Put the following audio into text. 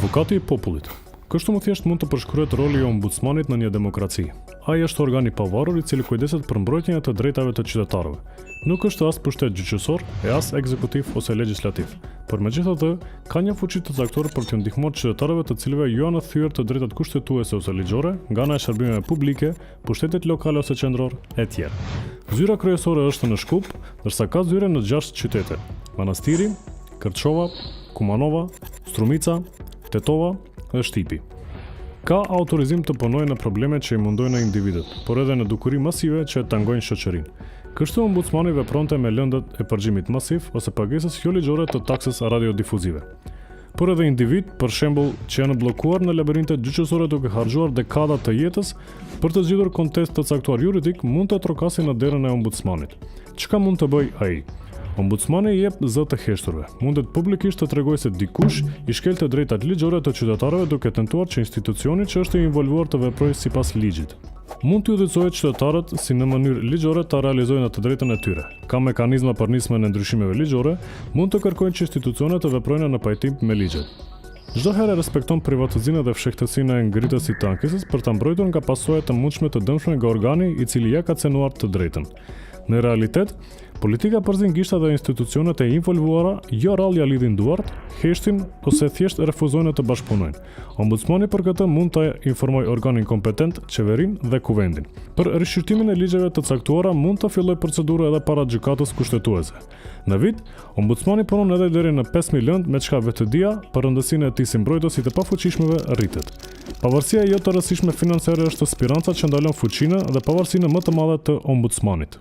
Адвокати и популит. Кështu më thjesht mund të përshkruhet roli i ombudsmanit në një demokraci. Ai është organi i pavarur i cili kujdeset për mbrojtjen e të drejtave të qytetarëve. Nuk është as pushtet gjyqësor e as ekzekutiv ose legjislativ. Por megjithatë, ka një fuqi të caktuar për të ndihmuar qytetarëve të cilëve ju janë thyer të drejtat kushtetuese ose ligjore, nga ana e shërbimeve publike, pushtetit lokal ose qendror, etj. Zyra kryesore është në Shkup, ndërsa ka zyre në 6 qytete: Manastiri, Kërçova, Kumanova, Strumica, Tetova dhe Shtipi. Ka autorizim të punojë në problemet që i mundojnë individët, por edhe në dukuri masive që tangojnë shoqërinë. Kështu ombudsmani vepronte me lëndët e përgjimit masiv ose pagesës jo ligjore të taksës radiodifuzive. Por edhe individ, për shembull, që janë bllokuar në labirintet gjyqësore duke harxuar dekada të jetës për të zgjidhur kontest të caktuar juridik, mund të trokasin në derën e ombudsmanit. Çka mund të bëj ai? Ombudsmani i jep zë të heshturve. Mundet publikisht të tregojë se dikush i shkel të drejtat ligjore të qytetarëve duke tentuar që institucioni që është i involvuar të veprojë sipas ligjit. Mund të udhëzohet qytetarët si në mënyrë ligjore ta realizojnë atë drejtën e tyre. Ka mekanizma për nismën e ndryshimeve ligjore, mund të kërkojnë që institucionet të veprojnë në pajtim me ligjet. Çdo herë respekton privatizimin dhe fshehtësinë e ngritësit të ankesës për ta mbrojtur nga pasojat të mundshme të dëmshme nga organi i cili ja ka cenuar të drejtën. Në realitet, politika përzin gishtat dhe institucionet e involvuara jo rrallë ja lidhin duart, heshtin ose thjesht refuzojnë të bashkëpunojnë. Ombudsmani për këtë mund të informojë organin kompetent, qeverinë dhe kuvendin. Për rishqyrtimin e ligjeve të caktuara mund të fillojë procedurë edhe para gjykatës kushtetuese. Në vit, ombudsmani punon edhe deri në 5.000 lëndë, me çka vetëdia për rëndësinë e tij si mbrojtësi të pafuqishmëve rritet. Pavarësia jo të rëndësishme financiare është spiranca që ndalon fuqinë dhe pavarësinë më të madhe të ombudsmanit.